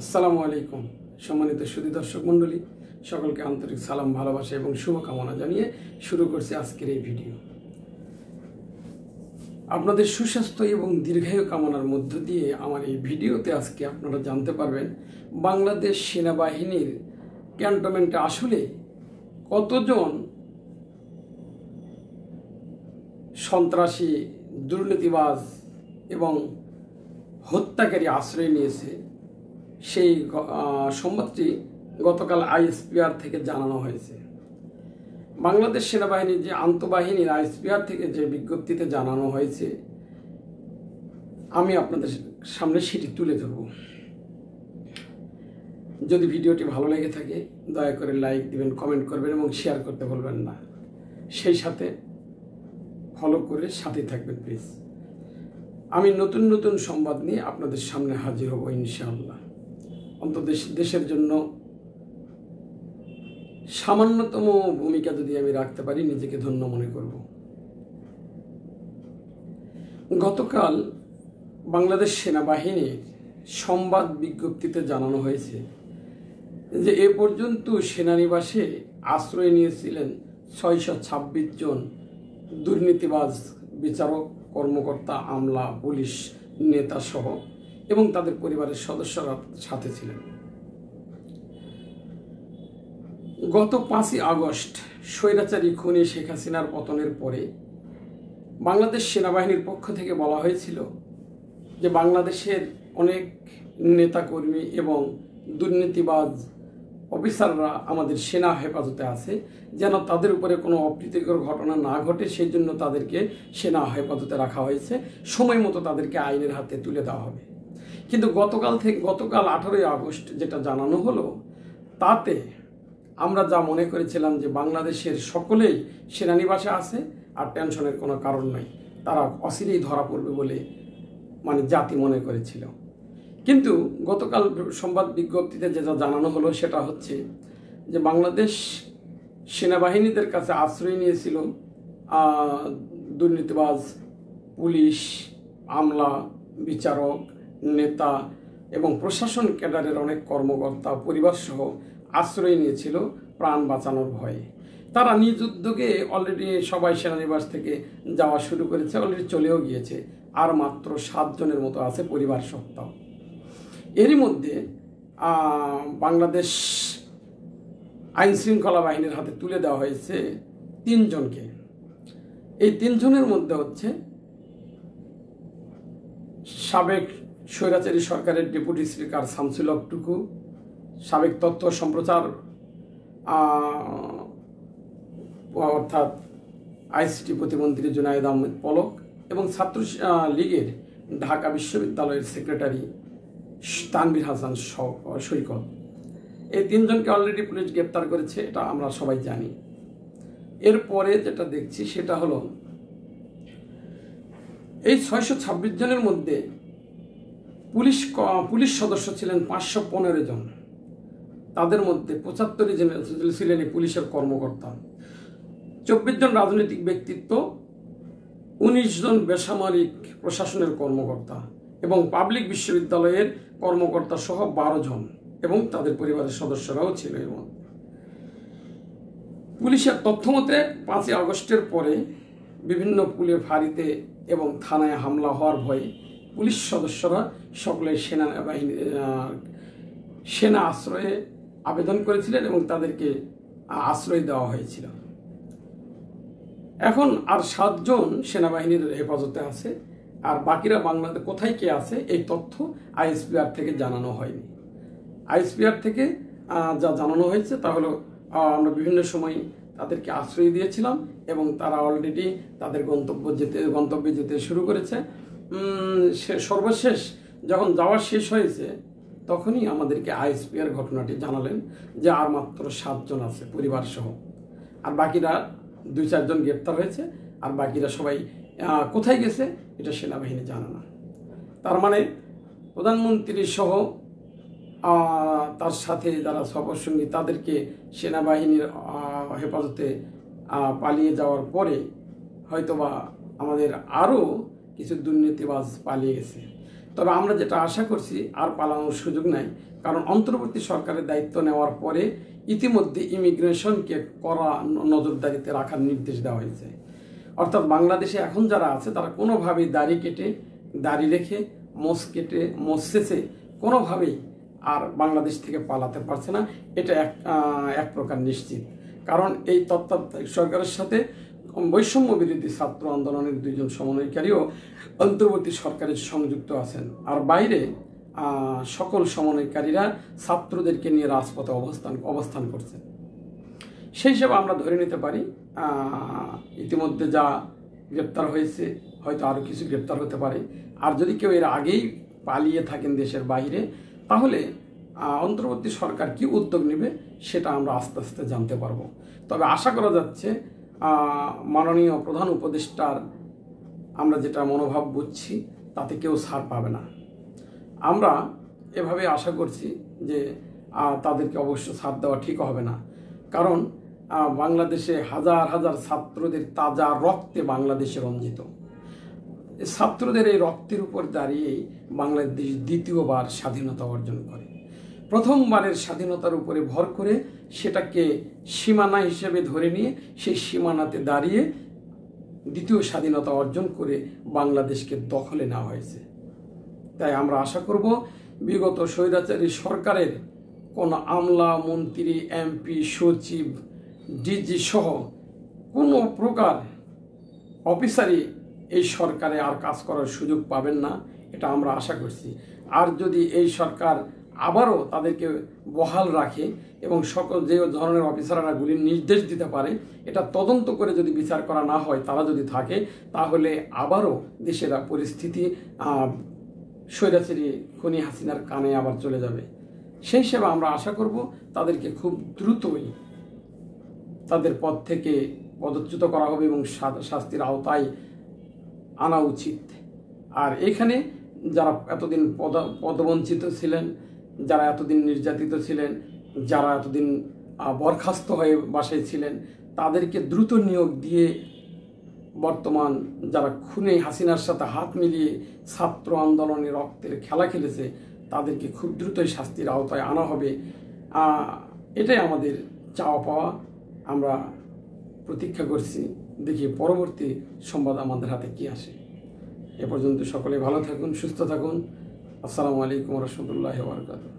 আসসালামু আলাইকুম সম্মানিত সুধী দর্শক মণ্ডলী, সকলকে আন্তরিক সালাম, ভালোবাসা এবং শুভকামনা জানিয়ে শুরু করছি আজকের এই ভিডিও। আপনাদের সুস্বাস্থ্য এবং দীর্ঘায়ু কামনার মধ্য দিয়ে আমার এই ভিডিওতে আজকে আপনারা জানতে পারবেন বাংলাদেশ সেনাবাহিনীর ক্যান্টনমেন্টে আসলে কতজন সন্ত্রাসী, দুর্নীতিবাজ এবং হত্যাকারী আশ্রয় নিয়েছে। সেই সংবাদটি গতকাল আইএসপিআর থেকে জানানো হয়েছে। বাংলাদেশ সেনাবাহিনীর যে আন্তঃবাহিনীর আইএসপিআর থেকে যে বিজ্ঞপ্তিতে জানানো হয়েছে, আমি আপনাদের সামনে সেটি তুলে ধরব। যদি ভিডিওটি ভালো লেগে থাকে দয়া করে লাইক দিবেন, কমেন্ট করবেন এবং শেয়ার করতে ভুলবেন না। সেই সাথে ফলো করে সাথে থাকবেন প্লিজ। আমি নতুন নতুন সংবাদ নিয়ে আপনাদের সামনে হাজির হব ইনশাআল্লাহ। অন্তত দেশের জন্য সামান্যতম ভূমিকা যদি আমি রাখতে পারি নিজেকে ধন্য মনে করব। গতকাল বাংলাদেশ সেনাবাহিনীর সংবাদ বিজ্ঞপ্তিতে জানানো হয়েছে যে এ পর্যন্ত সেনানিবাসে আশ্রয় নিয়েছিলেন 626 জন দুর্নীতিবাজ, বিচারক, কর্মকর্তা, আমলা, পুলিশ নেতা সহ এবং তাদের পরিবারের সদস্যরা সাথে ছিলেন। গত 5ই আগস্ট স্বৈরাচারী খুনি শেখ হাসিনার পতনের পরে বাংলাদেশ সেনাবাহিনীর পক্ষ থেকে বলা হয়েছিল যে বাংলাদেশের অনেক নেতাকর্মী এবং দুর্নীতিবাজ অফিসাররা আমাদের সেনা হেফাজতে আছে, যেন তাদের উপরে কোনো অপ্রীতিকর ঘটনা না ঘটে সেই জন্য তাদেরকে সেনা হেফাজতে রাখা হয়েছে। সময় মতো তাদেরকে আইনের হাতে তুলে দেওয়া হবে। কিন্তু গতকাল 18ই আগস্ট যেটা জানানো হলো, তাতে আমরা যা মনে করেছিলাম যে বাংলাদেশের সকলেই সেনানিবাসে আছে আর টেনশনের কোনো কারণ নাই, তারা অচিরেই ধরা পড়বে বলে জাতি মনে করেছিল। কিন্তু গতকাল সংবাদ বিজ্ঞপ্তিতে যেটা জানানো হলো সেটা হচ্ছে যে বাংলাদেশ সেনাবাহিনীদের কাছে আশ্রয় নিয়েছিল দুর্নীতিবাজ, পুলিশ, আমলা, বিচারক, নেতা এবং প্রশাসন ক্যাডারের অনেক কর্মকর্তা পরিবার সহ আশ্রয় নিয়েছিল প্রাণ বাঁচানোর ভয়ে। তারা নিজ উদ্যোগে অলরেডি সবাই সেনানিবাস থেকে যাওয়া শুরু করেছে, অলরেডি চলেও গিয়েছে। আর মাত্র 7 জনের মতো আছে পরিবার সত্ত্বেও। এরই মধ্যে বাংলাদেশ আইন শৃঙ্খলা বাহিনীর হাতে তুলে দেওয়া হয়েছে 3 জনকে। এই 3 জনের মধ্যে হচ্ছে সাবেক স্বৈরাচারী সরকারের ডেপুটি স্পিকার শামসুল হক টুকু, সাবেক তথ্য সম্প্রচার অর্থাৎ আইসিটি প্রতিমন্ত্রী জুনায়েদ আহমেদ পলক এবং ছাত্র লীগের ঢাকা বিশ্ববিদ্যালয়ের সেক্রেটারি তানভীর হাসান সৈকত। এই 3 জনকে অলরেডি পুলিশ গ্রেপ্তার করেছে, এটা আমরা সবাই জানি। এরপরে যেটা দেখছি সেটা হলো এই 626 জনের মধ্যে পুলিশ সদস্য ছিলেন 515 জন। তাদের মধ্যে 75 জন ছিলেন পুলিশের কর্মকর্তা, 24 জন রাজনৈতিক ব্যক্তিত্ব, 19 জন বেসামরিক প্রশাসনের কর্মকর্তা এবং পাবলিক বিশ্ববিদ্যালয়ের কর্মকর্তা সহ 12 জন এবং তাদের পরিবারের সদস্যরাও ছিল। এর মধ্যে পুলিশের তথ্য মতে 5ই আগস্টের পরে বিভিন্ন পুলিশ ফাঁড়িতে এবং থানায় হামলা হওয়ার ভয়ে পুলিশ সদস্যরা সকলে সেনা আশ্রয়ে আবেদন করেছিলেন এবং তাদেরকে আশ্রয় দেওয়া হয়েছিল। এখন আর 7 জন সেনাবাহিনীর হেফাজতে আছে, আর বাকিরা বাংলাদেশ কোথায় কে আছে এই তথ্য আইএসপিআর থেকে জানানো হয়নি। আইএসপিআর থেকে যা জানানো হয়েছে তা হলো আমরা বিভিন্ন সময় তাদেরকে আশ্রয় দিয়েছিলাম এবং তারা অলরেডি তাদের গন্তব্যে যেতে শুরু করেছে। সর্বশেষ যখন যাওয়া শেষ হয়েছে তখনই আমাদেরকে আইএসপিআর ঘটনাটি জানালেন যে আর মাত্র 7 জন আছে পরিবার সহ, আর বাকিরা 2-4 জন গ্রেপ্তার হয়েছে, আর বাকিরা সবাই কোথায় গেছে এটা সেনাবাহিনী জানে না। তার মানে প্রধানমন্ত্রী সহ তার সাথে যারা সফরসঙ্গী তাদেরকে সেনাবাহিনীর হেফাজতে পালিয়ে যাওয়ার পরে হয়তোবা আমাদের আরও কিছু দুর্নীতিবাজ পালিয়ে গেছে। তবে আমরা যেটা আশা করছি, আর পালানোর সুযোগ নাই, কারণ অন্তর্বর্তী সরকারের দায়িত্ব নেওয়ার পরে ইতিমধ্যে ইমিগ্রেশনকে কড়া নজরদারিতে রাখার নির্দেশ দেওয়া হয়েছে। অর্থাৎ বাংলাদেশে এখন যারা আছে তারা কোনোভাবেই দাড়ি রেখে মোচ শেষে কোনোভাবেই আর বাংলাদেশ থেকে পালাতে পারছে না। এটা এক প্রকার নিশ্চিত, কারণ এই তত্ত্বাবধায়ক সরকারের সাথে বৈষম্য বিরোধী ছাত্র আন্দোলনের 2 জন সমন্বয়কারীও অন্তর্বর্তী সরকারের সংযুক্ত আছেন। আর বাইরে সকল সমন্বয়কারীরা ছাত্রদেরকে নিয়ে রাজপথে অবস্থান করছে। সেই হিসেবে আমরা ধরে নিতে পারি ইতিমধ্যে যা গ্রেপ্তার হয়েছে, হয়তো আরও কিছু গ্রেপ্তার হতে পারে। আর যদি কেউ এর আগেই পালিয়ে থাকেন দেশের বাইরে, তাহলে অন্তর্বর্তী সরকার কি উদ্যোগ নেবে সেটা আমরা আস্তে আস্তে জানতে পারবো। তবে আশা করা যাচ্ছে মাননীয় প্রধান উপদেষ্টার আমরা যেটা মনোভাব বুঝছি তাতে কেউ ছাড় পাবে না। আমরা এভাবে আশা করছি যে তাদেরকে অবশ্য ছাড় দেওয়া ঠিক হবে না, কারণ বাংলাদেশে হাজার হাজার ছাত্রদের তাজা রক্তে বাংলাদেশে রঞ্জিত। ছাত্রদের এই রক্তের উপর দাঁড়িয়েই বাংলাদেশ দ্বিতীয়বার স্বাধীনতা অর্জন করে। প্রথমবারের স্বাধীনতার উপরে ভর করে সেটাকে সীমানা হিসেবে ধরে নিয়ে সেই সীমানাতে দাঁড়িয়ে দ্বিতীয় স্বাধীনতা অর্জন করে বাংলাদেশকে দখলে নেওয়া হয়েছে। তাই আমরা আশা করব বিগত স্বৈরাচারী সরকারের কোনো আমলা, মন্ত্রী, এমপি, সচিব, ডিজি সহ কোনো প্রকার অফিসারই এই সরকারে আর কাজ করার সুযোগ পাবেন না, এটা আমরা আশা করছি। আর যদি এই সরকার আবারও তাদেরকে বহাল রাখে এবং সকল যে ধরনের অফিসাররা গুলির নির্দেশ দিতে পারে, এটা তদন্ত করে যদি বিচার করা না হয়, তারা যদি থাকে, তাহলে আবারও দেশের পরিস্থিতি স্বৈরাচারী খুনি হাসিনার কানে আবার চলে যাবে। সেই হিসেবে আমরা আশা করব তাদেরকে খুব দ্রুতই তাদের পদ থেকে পদচ্যুত করা হবে এবং শাস্তির আওতায় আনা উচিত। আর এখানে যারা এতদিন পদবঞ্চিত ছিলেন, যারা এতদিন নির্যাতিত ছিলেন, যারা এতদিন বরখাস্ত হয়ে বাসায় ছিলেন, তাদেরকে দ্রুত নিয়োগ দিয়ে বর্তমান যারা খুনি হাসিনার সাথে হাত মিলিয়ে ছাত্র আন্দোলনে রক্তের খেলা খেলেছে, তাদেরকে খুব দ্রুতই শাস্তির আওতায় আনা হবে। এটাই আমাদের চাওয়া পাওয়া। আমরা প্রতীক্ষা করছি, দেখি পরবর্তী সংবাদ আমাদের হাতে কি আসে। এ পর্যন্ত সকলে ভালো থাকুন, সুস্থ থাকুন। আসসালামু আলাইকুম ওয়া রাহমাতুল্লাহি ওয়া বারাকাতুহু।